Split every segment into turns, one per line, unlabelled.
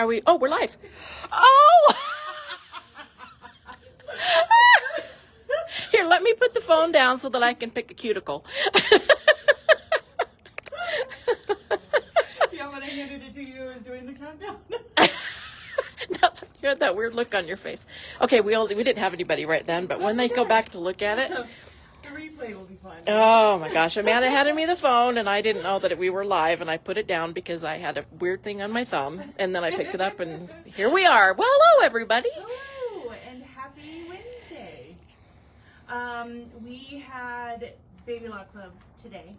Are we? Oh, we're live. Oh! Here, let me put the phone down so that I can pick a cuticle.
Yeah, when I handed it to you, I was doing the countdown.
That's you had that weird look on your face. Okay, we didn't have anybody right then, but when they go back to look at it,
The replay will be fun.
oh my gosh, Amanda handed me the phone and I didn't know that we were live, and I put it down because I had a weird thing on my thumb, and then I picked it up and here we are. Well, hello everybody.
Hello, and happy Wednesday. We had Baby Law Club today,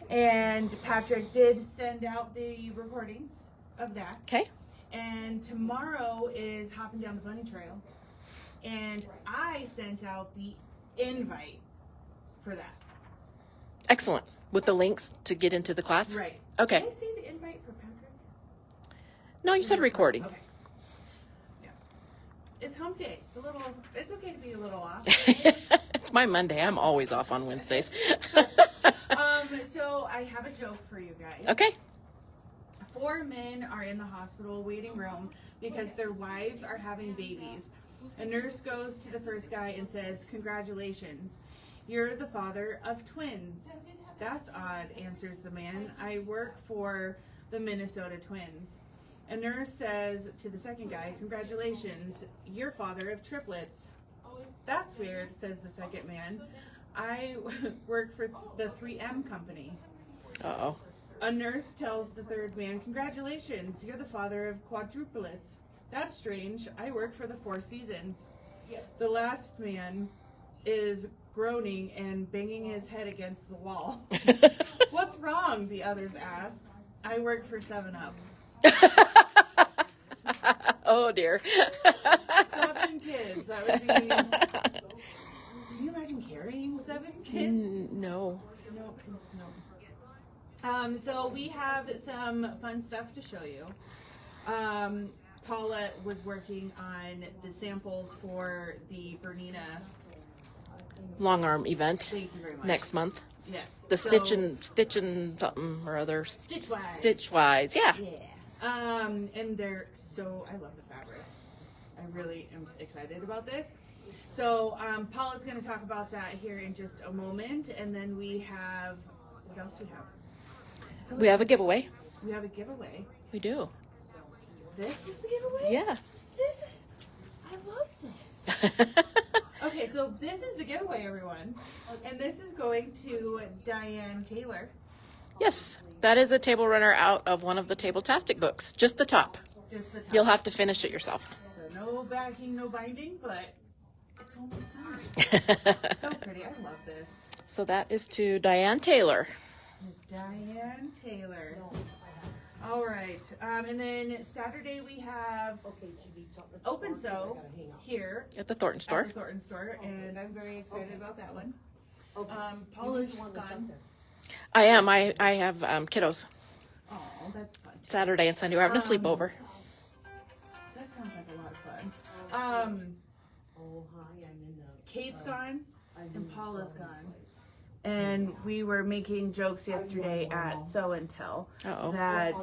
and Patrick did send out the recordings of that.
Okay.
And tomorrow is Hopping Down the Bunny Trail, and I sent out the invite for that.
Excellent. With the links to get into the class?
Right.
Okay.
Did I say the invite for Patrick?
No, you said recording.
Okay. Yeah. It's hump day. It's okay to be a little off.
It's my Monday. I'm always off on Wednesdays.
So I have a joke for you guys.
Okay.
4 men are in the hospital waiting room because their wives are having babies. A nurse goes to the first guy and says, "Congratulations, you're the father of twins." "That's odd," answers the man. "I work for the Minnesota Twins." A nurse says to the second guy, "Congratulations, you're father of triplets." "That's weird," says the second man. "I work for the 3M company."
Uh-oh.
A nurse tells the third man, "Congratulations, you're the father of quadruplets." "That's strange. I work for the Four Seasons." The last man is groaning and banging his head against the wall. "What's wrong?" the others ask. "I work for 7-Up."
Oh dear.
7 kids. That would be... Can you imagine carrying 7 kids?
No.
No. So we have some fun stuff to show you. Paula was working on the samples for the Bernina.
Long arm event
Thank you very much.
next month.
Yes.
The stitch and something or other.
Stitchwise.
Stitchwise, yeah.
Yeah. And they're so, I love the fabrics. I really am excited about this. So Paula's going to talk about that here in just a moment, and then we have, what else do we have?
We have a giveaway.
We have a giveaway.
We do.
This is the giveaway?
Yeah.
I love this. Okay, so this is the giveaway, everyone. And this is going to Diane Taylor.
Yes, that is a table runner out of one of the Table-tastic books. Just the top.
Just the top.
You'll have to finish it yourself.
So no backing, no binding, but it's almost done. So pretty. I love this.
So that is to Diane Taylor.
Miss Diane Taylor. All right. And then Saturday we have Open Sew here
At the Thornton store.
at the Thornton store, and I'm very excited about that one. Paula's gone.
I am. I have kiddos.
Oh, that's fun.
Saturday and Sunday. We're having a sleepover.
That sounds like a lot of fun. Kate's gone and Paula's gone. And we were making jokes yesterday at Sew and Tell
Uh-oh.
that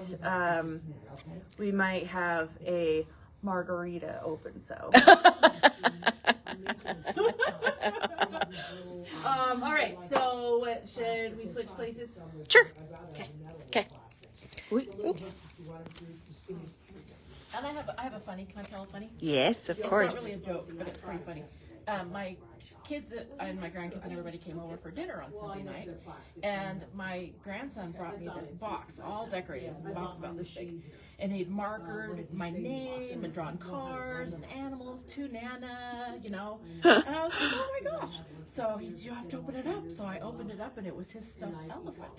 we might have a margarita open sew. All right, so should we switch places?
Sure. Okay. Oops. And I have a funny. Can I tell a funny?
Yes, of
It's
course.
not really a joke, but it's pretty funny. My kids and my grandkids and everybody came over for dinner on Sunday night, and my grandson brought me this box, all decorated. It was a box about this big, and he'd markered my name and drawn cards and animals to Nana, you know. And I was like, oh my gosh! So he's, you have to open it up. So I opened it up, and it was his stuffed elephant.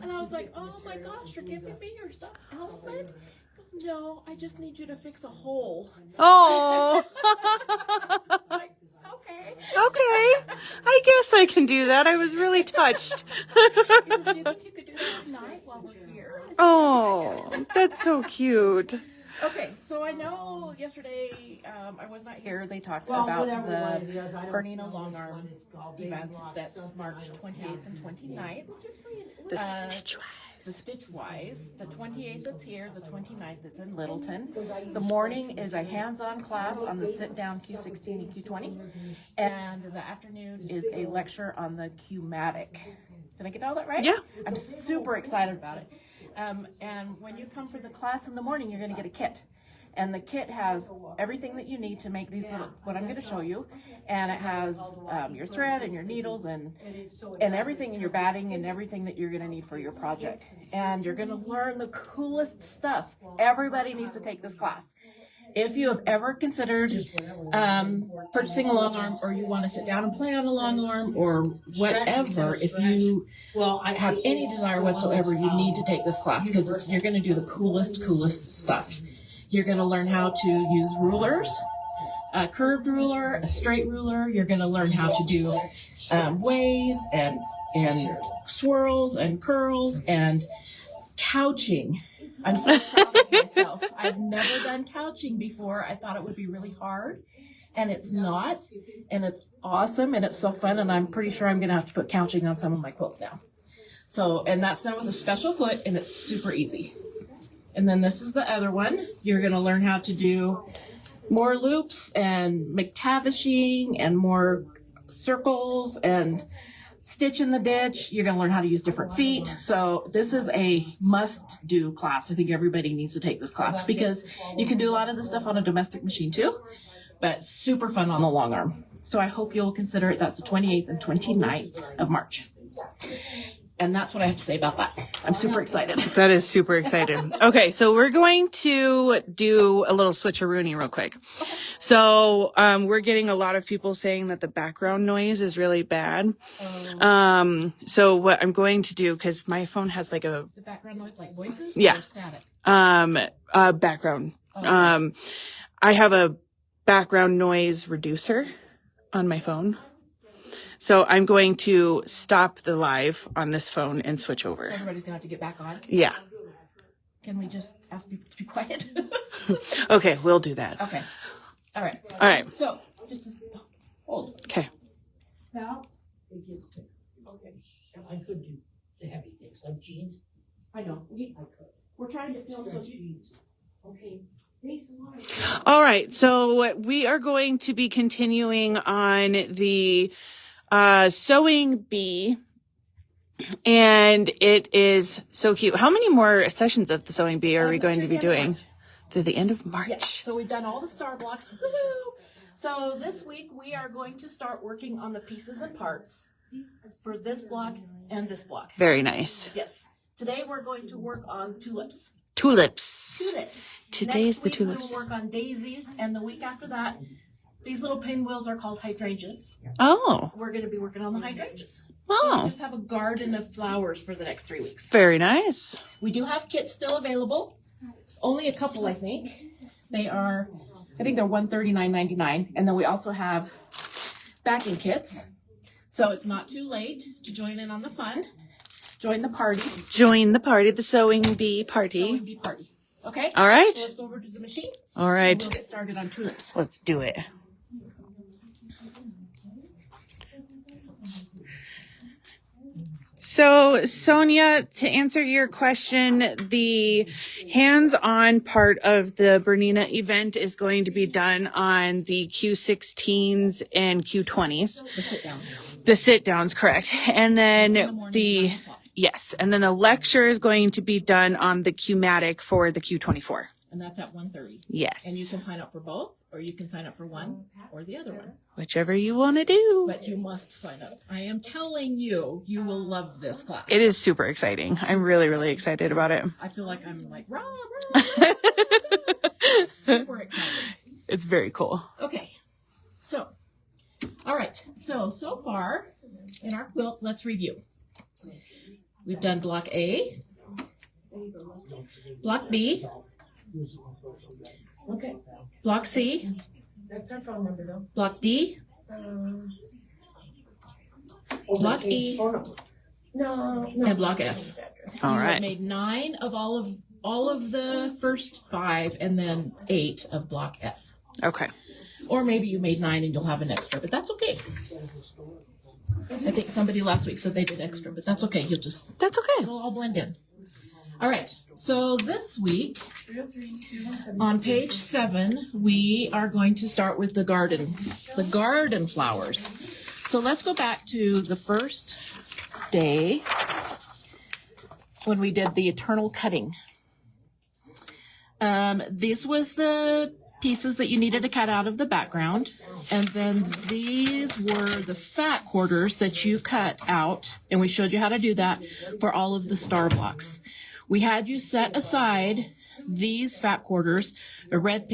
And I was like, oh my gosh, you're giving me your stuffed elephant? He goes, no, I just need you to fix a hole.
Oh,
Like, okay.
okay. I guess I can do that. I was really touched.
He says, do you think you could do that tonight while we're here?
Oh, that's so cute.
Okay, so I know yesterday I was not here. They talked about the Bernina Long Arm event that's March 28th and 29th.
The Stitchwise.
the stitch wise, the 28th that's here, the 29th that's in Littleton. The morning is a hands-on class on the sit-down Q16 and Q20, and the afternoon is a lecture on the Q-matic. Did I get all that right?
Yeah.
I'm super excited about it. And when you come for the class in the morning, you're going to get a kit. And the kit has everything that you need to make these little, what I'm going to show you. And it has your thread and your needles and everything, and your batting and everything that you're going to need for your project. And you're going to learn the coolest stuff. Everybody needs to take this class. If you have ever considered purchasing a long arm, or you want to sit down and play on a long arm, or whatever, if you have any desire whatsoever, you need to take this class, because you're going to do the coolest stuff. You're going to learn how to use rulers, a curved ruler, a straight ruler. You're going to learn how to do waves and swirls and curls and couching. I'm so proud of myself. I've never done couching before. I thought it would be really hard, and it's not, and it's awesome, and it's so fun, and I'm pretty sure I'm going to have to put couching on some of my quilts now. So, and that's done with a special foot, and it's super easy. And then this is the other one. You're going to learn how to do more loops and McTavishing and more circles and stitch in the ditch. You're going to learn how to use different feet. So this is a must-do class. I think everybody needs to take this class, because you can do a lot of this stuff on a domestic machine too, but super fun on the long arm. So I hope you'll consider it. That's the 28th and 29th of March. And that's what I have to say about that. I'm super excited.
That is super exciting. Okay, so we're going to do a little switcheroony real quick. So we're getting a lot of people saying that the background noise is really bad. So what I'm going to do, because my phone has like a...
The background noise, like voices?
Yeah.
Or static?
Background.
Okay.
I have a background noise reducer on my phone. So I'm going to stop the live on this phone and switch over.
So everybody's going to have to get back on?
Yeah.
Can we just ask people to be quiet?
Okay, we'll do that.
Okay. All right.
All right.
So, just hold.
Okay.
Now?
Okay. I could do the heavy things like jeans.
I know. We're trying to film so jeans.
Okay.
All right. So we are going to be continuing on the Sewing Bee, and it is so cute. How many more sessions of the Sewing Bee are we going to be doing? Through the end of March.
Yes. So we've done all the star blocks. Woohoo! So this week we are going to start working on the pieces and parts for this block and this block.
Very nice.
Yes. Today we're going to work on tulips.
Tulips.
Next
Today's the
week
tulips.
We'll work on daisies, and the week after that, these little pinwheels are called hydrangeas.
Oh.
We're going to be working on the hydrangeas.
Oh.
We just have a garden of flowers for the next 3 weeks.
Very nice.
We do have kits still available. Only a couple, I think. I think they're $139.99. And then we also have backing kits. So it's not too late to join in on the fun. Join the party.
Join the party, the Sewing Bee party.
Sewing Bee party. Okay?
All right.
So let's go over to the machine.
All
And
right.
we'll get started on tulips.
Let's do it. So, Sonia, to answer your question, the hands-on part of the Bernina event is going to be done on the Q16s and Q20s.
The sit down.
The sit-downs, correct. And then
That's in the morning, 9 o'clock.
yes, and then the lecture is going to be done on the Q-matic for the Q24.
And that's at 1:30.
Yes.
And you can sign up for both, or you can sign up for one or the other one.
Whichever you want to do.
But you must sign up. I am telling you, you will love this class.
It is super exciting. I'm really, really excited about it.
I feel like I'm like, rah, rah, rah. Super excited.
It's very cool.
Okay. So, all right. So far in our quilt, let's review. We've done block A, block B,
Okay.
block C,
That's our phone number though.
block D, block E,
No.
and block F.
All
You have
right.
made 9 of all of the first 5, and then 8 of block F.
Okay.
Or maybe you made 9 and you'll have an extra, but that's okay. I think somebody last week said they did extra, but that's okay.
That's okay.
It'll all blend in. All right, so this week on page 7, we are going to start with the garden flowers. So let's go back to the first day when we did the eternal cutting. This was the pieces that you needed to cut out of the background, and then these were the fat quarters that you cut out, and we showed you how to do that for all of the star blocks. We had you set aside these fat quarters, a red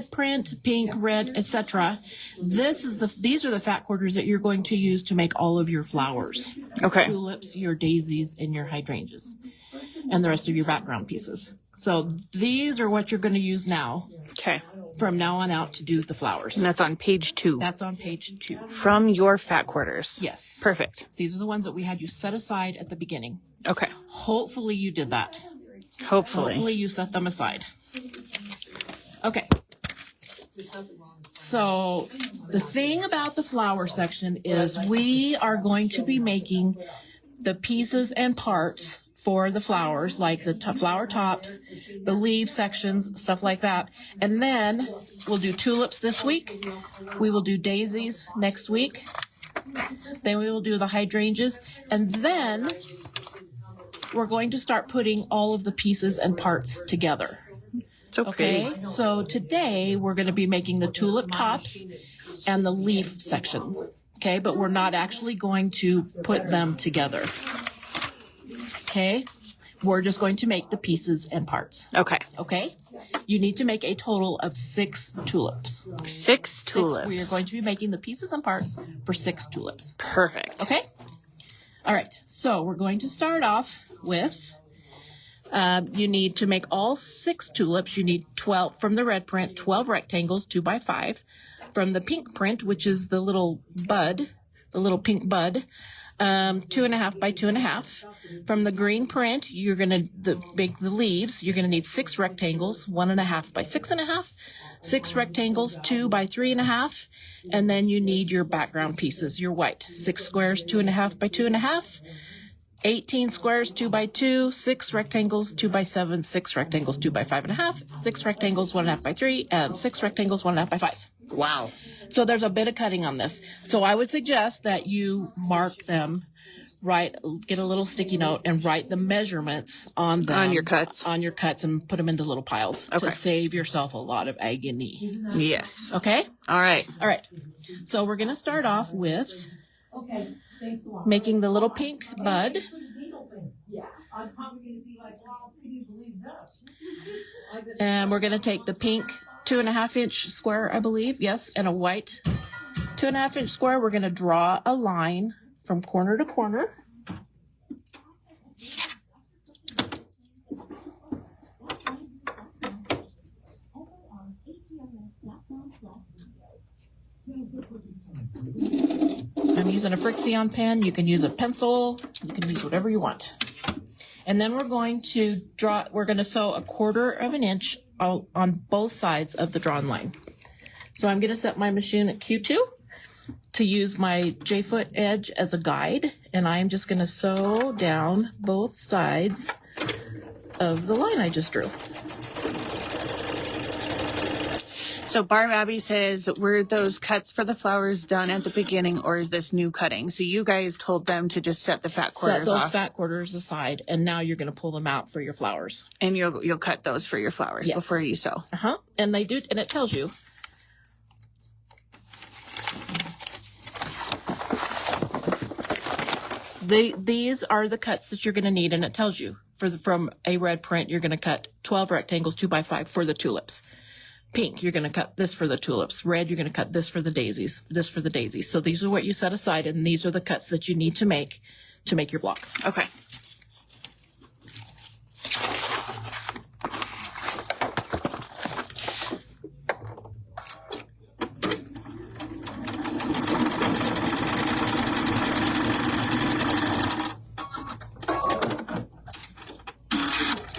print, pink, red, etc. These are the fat quarters that you're going to use to make all of your flowers.
Okay.
Tulips, your daisies, and your hydrangeas, and the rest of your background pieces. So these are what you're going to use now.
Okay.
From now on out to do the flowers.
And that's on page 2.
That's on page 2.
From your fat quarters.
Yes.
Perfect.
These are the ones that we had you set aside at the beginning.
Okay.
Hopefully you did that.
Hopefully
you set them aside. Okay. So the thing about the flower section is we are going to be making the pieces and parts for the flowers, like the flower tops, the leaf sections, stuff like that. And then we'll do tulips this week. We will do daisies next week. Then we will do the hydrangeas. And then we're going to start putting all of the pieces and parts together.
So
Okay,
pretty.
so today we're going to be making the tulip tops and the leaf section. Okay, but we're not actually going to put them together. Okay, we're just going to make the pieces and parts.
Okay.
Okay, you need to make a total of 6 tulips.
6 tulips.
We are going to be making the pieces and parts for 6 tulips.
Perfect.
Okay, all right, so we're going to start off with, you need to make all 6 tulips. You need 12 from the red print, 12 rectangles, 2 by 5. From the pink print, which is the little bud, the little pink bud, 2.5 by 2.5. From the green print, you're going to make the leaves. You're going to need 6 rectangles, 1.5 by 6.5. 6 rectangles, 2 by 3.5. And then you need your background pieces, your white. 6 squares, 2.5 by 2.5. 18 squares, 2 by 2, 6 rectangles, 2 by 7, 6 rectangles, 2 by 5.5, 6 rectangles, 1.5 by 3, and 6 rectangles, 1.5 by 5.
Wow.
So there's a bit of cutting on this. So I would suggest that you mark them, get a little sticky note and write the measurements on them.
On your cuts.
On your cuts and put them into little piles
Okay.
to save yourself a lot of agony.
Yes.
Okay?
All right.
All right. So we're going to start off with making the little pink bud. And we're going to take the pink 2.5-inch square, I believe. Yes, and a white 2.5-inch square. We're going to draw a line from corner to corner. I'm using a Frixion pen. You can use a pencil. You can use whatever you want. And then we're going to sew 1/4 inch on both sides of the drawn line. So I'm going to set my machine at Q2 to use my J-foot edge as a guide. And I'm just going to sew down both sides of the line I just drew.
So Barb Abby says, were those cuts for the flowers done at the beginning, or is this new cutting? So you guys told them to just set the fat quarters
Set those
off.
fat quarters aside, and now you're going to pull them out for your flowers.
And you'll cut those for your flowers
Yes.
before you sew.
Uh-huh. And they do, and it tells you. These are the cuts that you're going to need, and it tells you from a red print, you're going to cut 12 rectangles, 2 by 5 for the tulips. Pink, you're going to cut this for the tulips. Red, you're going to cut this for the daisies, this for the daisies. So these are what you set aside, and these are the cuts that you need to make your blocks.
Okay.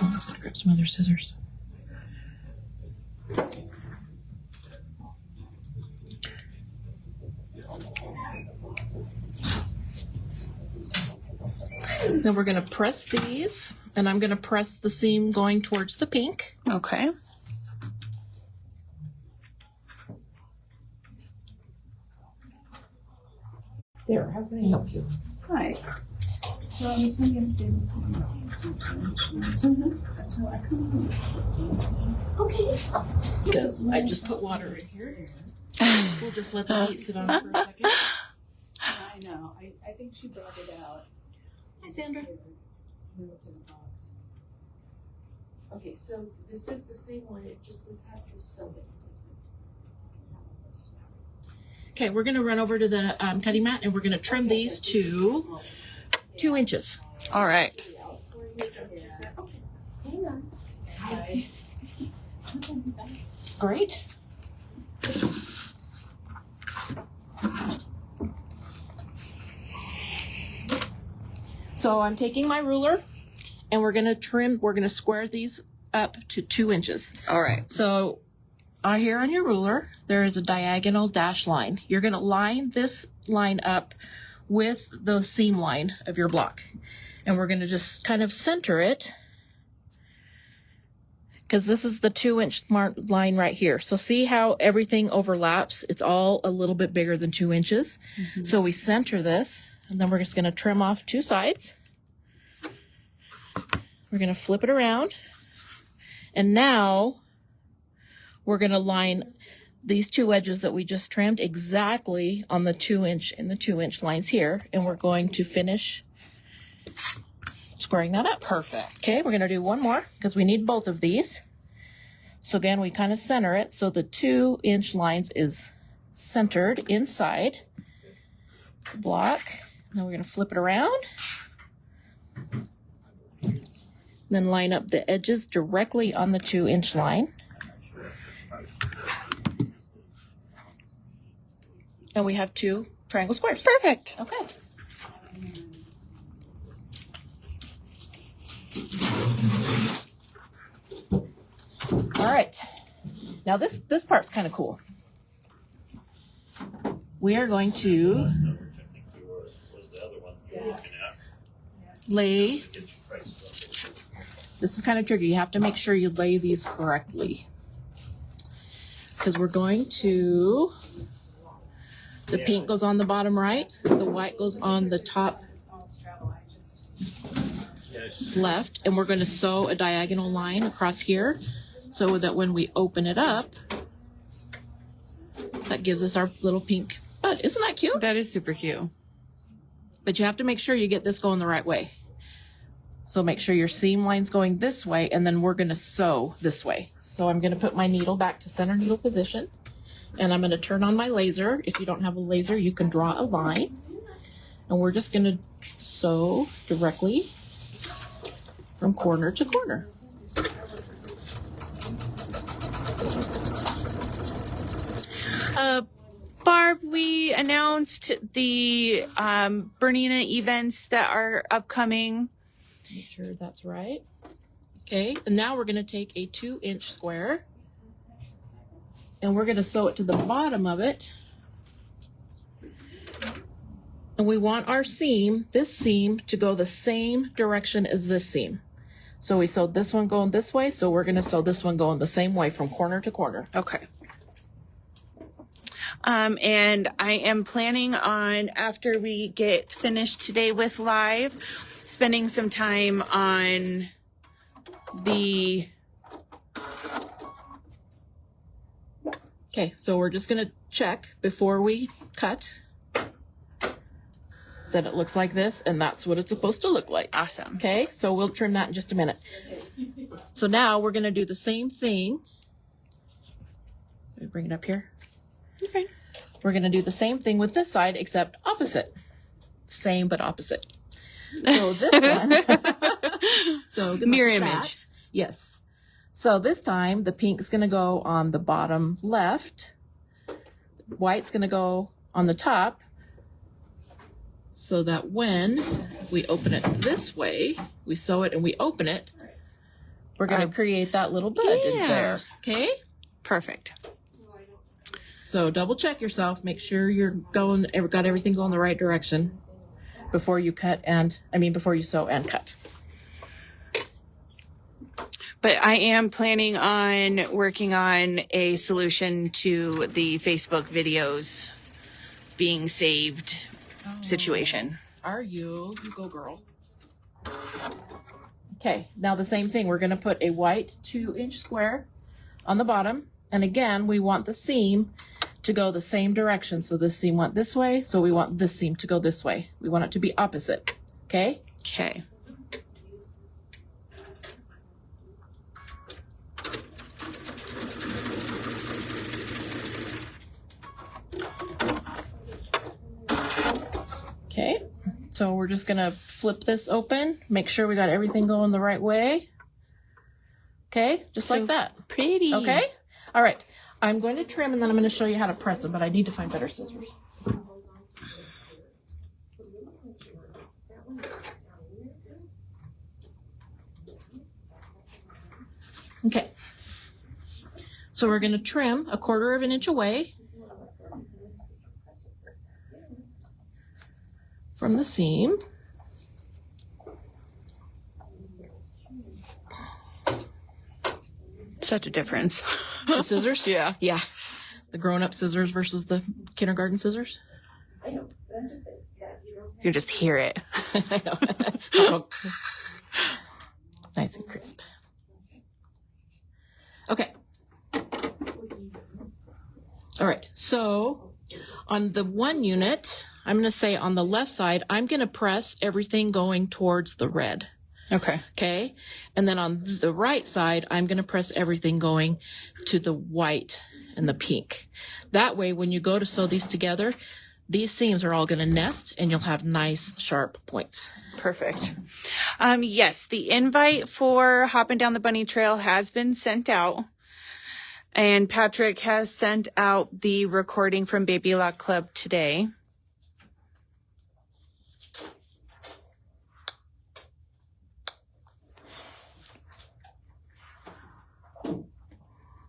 I'm just going to grab some other scissors. Then we're going to press these, and I'm going to press the seam going towards the pink.
Okay.
There, how can I help you?
Hi. So I was thinking to do. So I couldn't.
Okay. Because I just put water in here. We'll just let the heat sit on it for a second.
I know. I think she brought it out.
Hi, Sandra.
No, it's in the box.
Okay, so this is the same one, this has the sewing. Okay, we're gonna run over to the cutting mat and we're gonna trim these to 2 inches.
All right.
Hang on. Great. So I'm taking my ruler and we're gonna square these up to 2 inches.
All right.
So here on your ruler, there is a diagonal dash line. You're gonna line this line up with the seam line of your block. And we're gonna just kind of center it because this is the 2 inch line right here. So see how everything overlaps? It's all a little bit bigger than 2 inches. Mm-hmm. So we center this and then we're just gonna trim off 2 sides. We're gonna flip it around. And now we're gonna line these 2 edges that we just trimmed exactly on the 2 inch lines here. And we're going to finish squaring that up.
Perfect.
Okay, we're gonna do one more because we need both of these. So again, we kind of center it. So the 2 inch lines is centered inside the block. Then we're gonna flip it around. Then line up the edges directly on the 2 inch line. And we have 2 triangle squares.
Perfect.
Okay. All right. Now this part's kind of cool. We are going to lay. This is kind of tricky. You have to make sure you lay these correctly. Because we're going to, the pink goes on the bottom right, the white goes on the top left, and we're going to sew a diagonal line across here so that when we open it up, that gives us our little pink bud. Isn't that cute?
That is super cute.
But you have to make sure you get this going the right way. So make sure your seam line's going this way, and then we're going to sew this way. So I'm going to put my needle back to center needle position, and I'm going to turn on my laser. If you don't have a laser, you can draw a line. And we're just going to sew directly from corner to corner.
Barb, we announced the Bernina events that are upcoming.
Make sure that's right. Okay, and now we're going to take a 2 inch square and we're going to sew it to the bottom of it. And we want our seam, this seam, to go the same direction as this seam. So we sewed this one going this way, so we're going to sew this one going the same way from corner to corner.
Okay. And I am planning on, after we get finished today with live, spending some time on the...
Okay, so we're just going to check before we cut that it looks like this, and that's what it's supposed to look like.
Awesome.
Okay, so we'll trim that in just a minute. So now we're going to do the same thing. Let me bring it up here.
Okay.
We're going to do the same thing with this side, except opposite. Same, but opposite. So this one. So
mirror image.
Yes. So this time the pink is going to go on the bottom left. White's going to go on the top. So that when we open it this way, we sew it and we open it, we're going to create that little bud in there. Okay?
Perfect.
So double check yourself. Make sure you're got everything going the right direction. before you sew and cut.
But I am planning on working on a solution to the Facebook videos being saved situation.
Are you? You go, girl. Okay, now the same thing. We're going to put a white 2-inch square on the bottom. And again, we want the seam to go the same direction. So this seam went this way, so we want this seam to go this way. We want it to be opposite. Okay?
Okay.
Okay, so we're just gonna flip this open, make sure we got everything going the right way. Okay, just like that.
Pretty.
Okay, all right. I'm going to trim and then I'm going to show you how to press them, but I need to find better scissors. Okay, so we're going to trim 1/4 of an inch away from the seam.
Such a difference.
The scissors?
Yeah.
Yeah. The grown-up scissors versus the kindergarten scissors.
You can just hear it.
I know. Nice and crisp. Okay. All right. So on the 1 unit, I'm going to say on the left side, I'm going to press everything going towards the red.
Okay.
Okay. And then on the right side, I'm going to press everything going to the white and the pink. That way, when you go to sew these together, these seams are all going to nest and you'll have nice, sharp points.
Perfect. Yes, the invite for Hopping Down the Bunny Trail has been sent out. And Patrick has sent out the recording from Baby Lock Club today.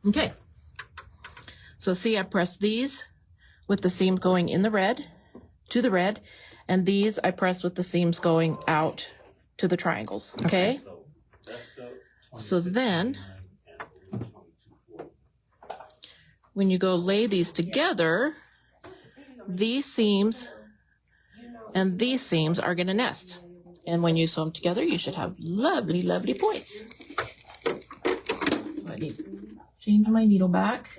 Okay. So see, I pressed these with the seam going in the red, to the red, and these I pressed with the seams going out to the triangles. Okay. So then, when you go lay these together, these seams and these seams are going to nest. And when you sew them together, you should have lovely, lovely points. So I need to change my needle back.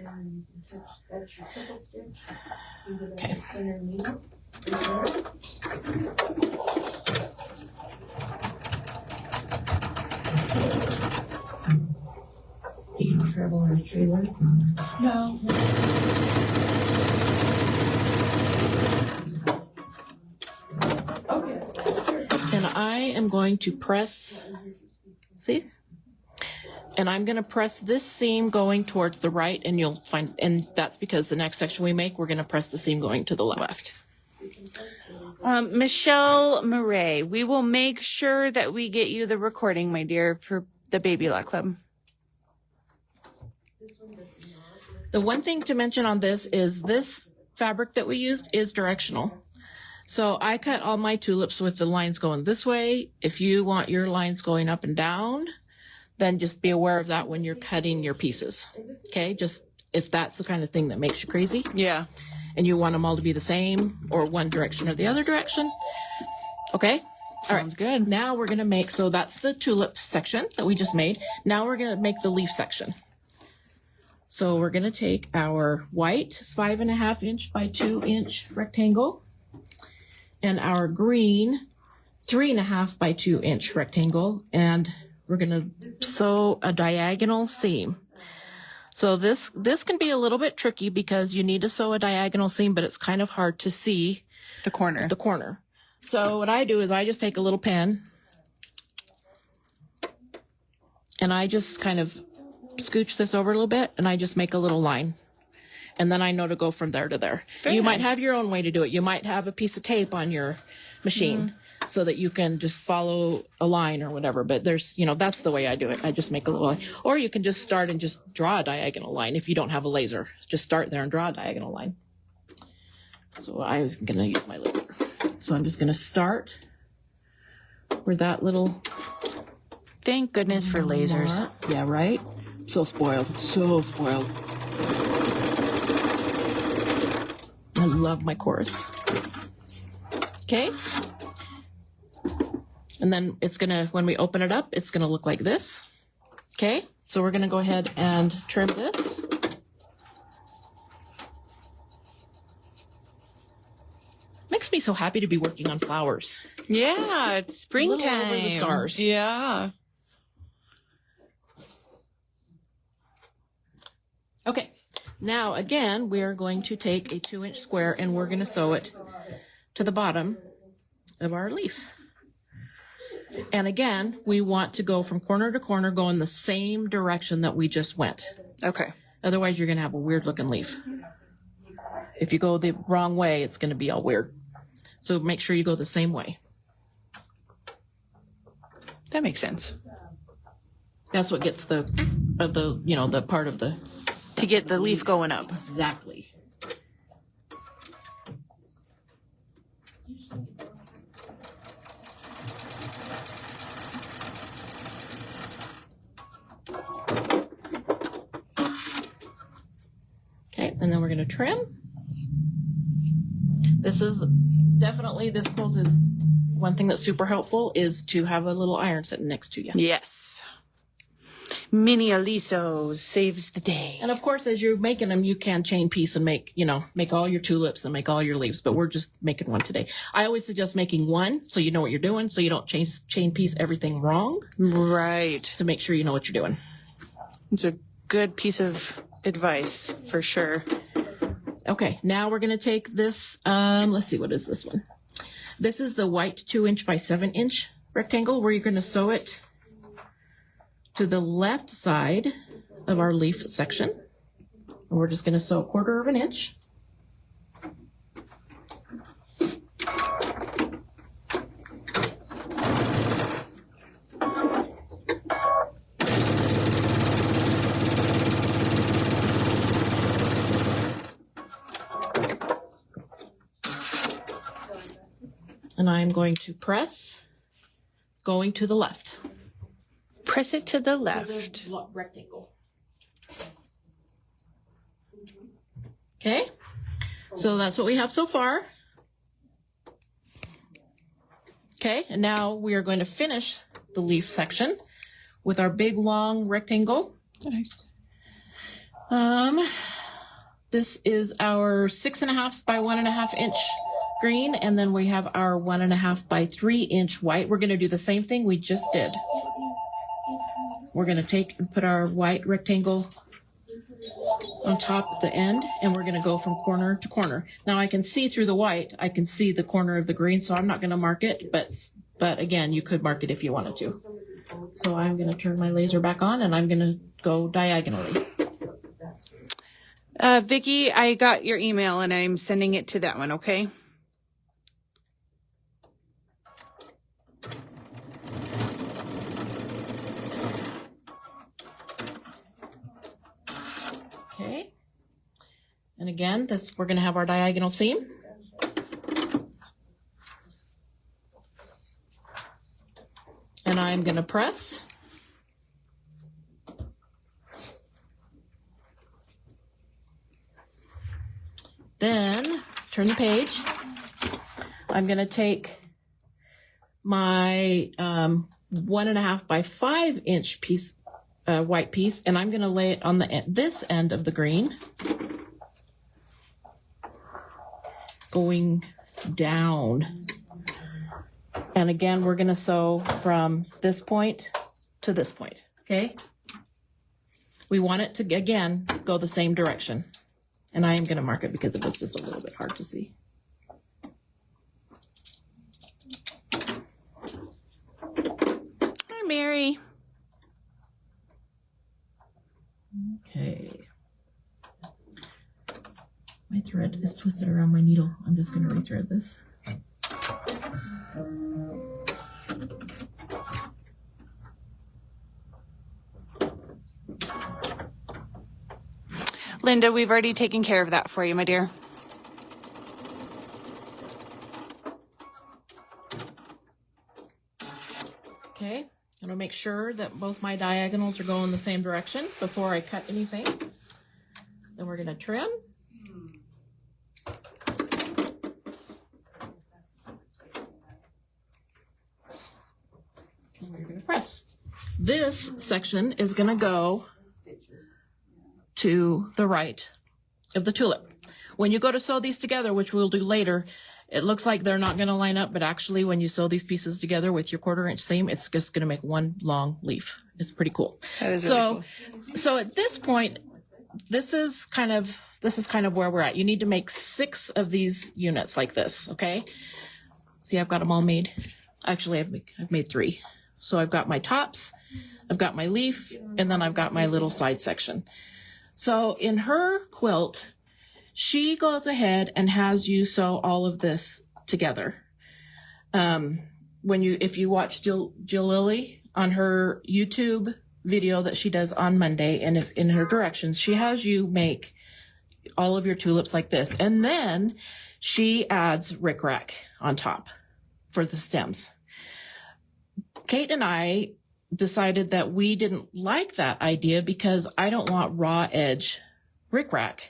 Okay.
Travel in a trailer?
No. And I am going to press, see? And I'm going to press this seam going towards the right, and you'll find, and that's because the next section we make, we're going to press the seam going to the left.
Michelle Murray, we will make sure that we get you the recording, my dear, for the Baby Lock Club.
The one thing to mention on this is this fabric that we used is directional. So I cut all my tulips with the lines going this way. If you want your lines going up and down, then just be aware of that when you're cutting your pieces. Okay, just if that's the kind of thing that makes you crazy.
Yeah.
And you want them all to be the same or one direction or the other direction. Okay.
Sounds good.
Now we're going to make, so that's the tulip section that we just made. Now we're going to make the leaf section. So we're going to take our white 5.5 inch by 2 inch rectangle and our green 3.5 by 2 inch rectangle, and we're going to sew a diagonal seam. So this can be a little bit tricky because you need to sew a diagonal seam, but it's kind of hard to see
The corner.
the corner. So what I do is I just take a little pen and I just kind of scooch this over a little bit and I just make a little line. And then I know to go from there to there.
Very
You might
nice.
have your own way to do it. You might have a piece of tape on your machine so that you can just follow a line or whatever. But there's, that's the way I do it. I just make a little line. Or you can just start and just draw a diagonal line if you don't have a laser. Just start there and draw a diagonal line. So I'm going to use my laser. So I'm just going to start where that little
Thank goodness for lasers.
mark. Yeah, right? So spoiled. So spoiled. I love my chorus. Okay. And then it's going to, when we open it up, it's going to look like this. Okay. So we're going to go ahead and trim this. Makes me so happy to be working on flowers.
Yeah, it's
Little
springtime.
over the stars.
Yeah.
Okay. Now, again, we're going to take a 2-inch square and we're going to sew it to the bottom of our leaf. And again, we want to go from corner to corner, go in the same direction that we just went.
Okay.
Otherwise, you're going to have a weird looking leaf. If you go the wrong way, it's going to be all weird. So make sure you go the same way.
That makes sense.
That's what gets the part of the
To get the leaf going up.
exactly. Okay, and then we're going to trim. This is definitely, this quilt is one thing that's super helpful is to have a little iron sitting next to you.
Yes. Mini Aliso saves the day.
And of course, as you're making them, you can chain piece and make all your tulips and make all your leaves, but we're just making one today. I always suggest making one so you know what you're doing, so you don't chain piece everything wrong,
Right.
to make sure you know what you're doing.
It's a good piece of advice for sure.
Okay, now we're going to take this, let's see, what is this one? This is the white 2-inch by 7-inch rectangle where you're going to sew it to the left side of our leaf section. And we're just going to sew 1/4 of an inch. And I'm going to press going to the left.
Press it to the left.
Rectangle. Okay, so that's what we have so far. Okay, and now we are going to finish the leaf section with our big long rectangle.
Nice.
This is our 6.5 by 1.5 inch green, and then we have our 1.5 by 3 inch white. We're going to do the same thing we just did. We're going to take and put our white rectangle on top at the end, and we're going to go from corner to corner. Now I can see through the white, I can see the corner of the green, so I'm not going to mark it, but again, you could mark it if you wanted to. So I'm going to turn my laser back on, and I'm going to go diagonally.
Vicki, I got your email and I'm sending it to that one, okay?
Okay. And again, we're going to have our diagonal seam. And I'm going to press. Then turn the page. I'm going to take my 1.5 by 5 inch piece, white piece, and I'm going to lay it on this end of the green, going down. And again, we're going to sew from this point to this point. Okay. We want it to, again, go the same direction. And I am going to mark it because it was just a little bit hard to see.
Hi, Mary.
Okay. My thread is twisted around my needle. I'm just going to rethread this.
Linda, we've already taken care of that for you, my dear.
Okay, I'm gonna make sure that both my diagonals are going the same direction before I cut anything. Then we're gonna trim. And we're gonna press. This section is gonna go to the right of the tulip. When you go to sew these together, which we'll do later, it looks like they're not going to line up, but actually when you sew these pieces together with your 1/4 inch seam, it's just going to make one long leaf. It's pretty cool.
That is really cool.
So at this point, this is kind of where we're at. You need to make 6 of these units like this, okay? See, I've got them all made. Actually, I've made 3. So I've got my tops, I've got my leaf, and then I've got my little side section. So in her quilt, she goes ahead and has you sew all of this together. If you watch Jill Lilly on her YouTube video that she does on Monday, and if in her directions, she has you make all of your tulips like this. And then she adds rickrack on top for the stems. Kate and I decided that we didn't like that idea because I don't want raw edge rickrack,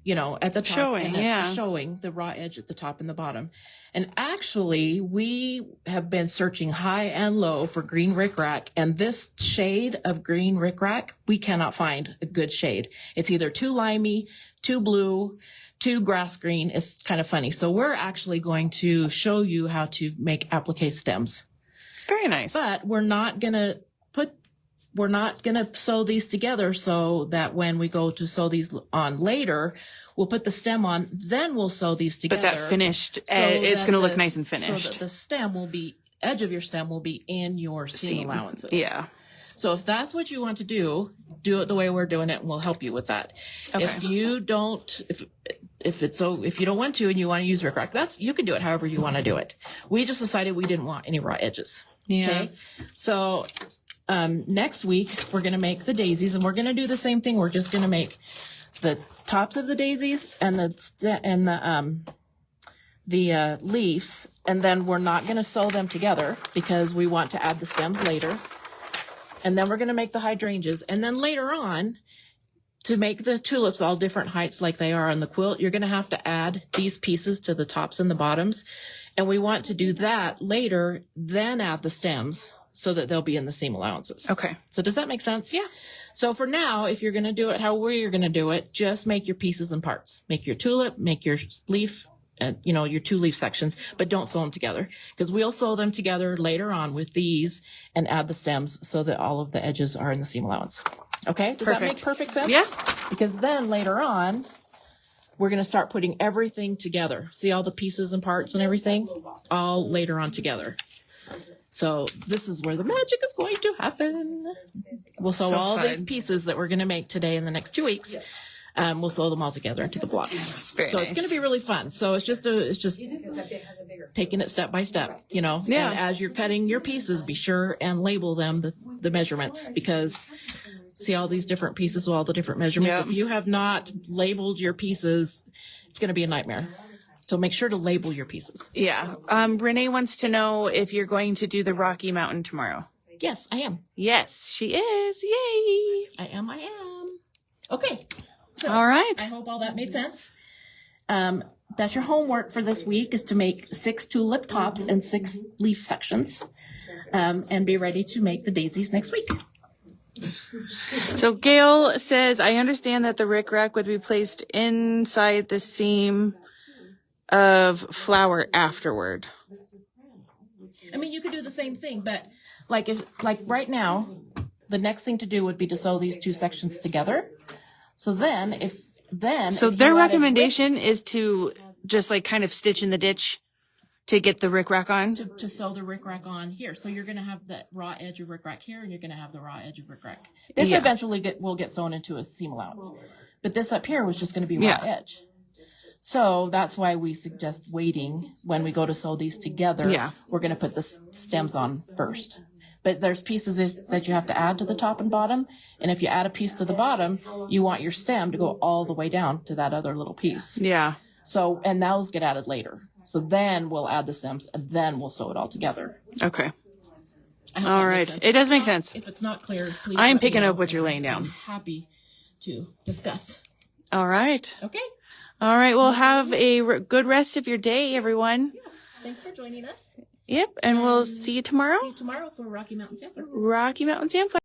at the top.
Showing,
showing the raw edge at the top and the bottom. And actually, we have been searching high and low for green rickrack, and this shade of green rickrack, we cannot find a good shade. It's either too limey, too blue, too grass green. It's kind of funny. So we're actually going to show you how to make applique stems.
Very nice.
But we're not gonna sew these together so that when we go to sew these on later, we'll put the stem on, then we'll sew these together.
But that finished, it's going to look nice and
So
finished.
that the edge of your stem will be in your seam allowances.
Yeah.
So if that's what you want to do it the way we're doing it, and we'll help you with that.
Okay.
If you don't want to and you want to use rickrack, you can do it however you want to do it. We just decided we didn't want any raw edges.
Yeah.
Okay. So next week we're going to make the daisies, and we're going to do the same thing. We're just going to make the tops of the daisies and the leaves, and then we're not going to sew them together because we want to add the stems later. And then we're going to make the hydrangeas, and then later on, to make the tulips all different heights like they are on the quilt, you're going to have to add these pieces to the tops and the bottoms. And we want to do that later, then add the stems so that they'll be in the seam allowances.
Okay.
So does that make sense?
Yeah.
So for now, if you're going to do it how we're going to do it, just make your pieces and parts. Make your tulip, make your leaf, your 2 leaf sections, but don't sew them together, because we'll sew them together later on with these and add the stems so that all of the edges are in the seam allowance. Okay? Does that make perfect sense?
Yeah.
Because then later on, we're going to start putting everything together. See all the pieces and parts and everything? All later on together. So this is where the magic is going to happen. We'll sew
So
all
fun.
these pieces that we're going to make today in the next 2 weeks. We'll sew them all together into the block.
Very
So
nice.
it's going to be really fun. So it's just taking it step by step,
Yeah.
And as you're cutting your pieces, be sure and label them the measurements, because see all these different pieces with all the different measurements.
Yep.
If you have not labeled your pieces, it's going to be a nightmare. So make sure to label your pieces.
Yeah. Renee wants to know if you're going to do the Rocky Mountain tomorrow.
Yes, I am.
Yes, she is. Yay.
I am. Okay. So
All right.
I hope all that made sense. That's your homework for this week, is to make 6 tulip tops and 6 leaf sections, and be ready to make the daisies next week.
So Gail says, I understand that the rickrack would be placed inside the seam of flower afterward.
I mean, you could do the same thing, but like right now, the next thing to do would be to sew these 2 sections together. So then
So
if
their
you wanted
recommendation is to just like kind of stitch in the ditch to get the rickrack on.
to sew the rickrack on here. So you're going to have the raw edge of rickrack here, and you're going to have the raw edge of rickrack. This
Yeah.
eventually will get sewn into a seam allowance. But this up here was just going to be raw
Yeah.
edge. So that's why we suggest waiting when we go to sew these together.
Yeah.
We're going to put the stems on first. But there's pieces that you have to add to the top and bottom. And if you add a piece to the bottom, you want your stem to go all the way down to that other little piece.
Yeah.
So, and those get added later. So then we'll add the stems, and then we'll sew it all together.
Okay.
I hope
All
that makes
right.
sense.
It does
If
make
it's not-
sense.
If it's not clear, please.
I'm
let me
picking
know,
up what you're
and
laying down.
I'm happy to discuss.
All right.
Okay.
All right. Well, have a good rest of your day, everyone.
Yeah. Thanks for joining us.
Yep. And we'll see you tomorrow.
See you tomorrow for Rocky Mountain Sampler.
Rocky Mountain Sampler.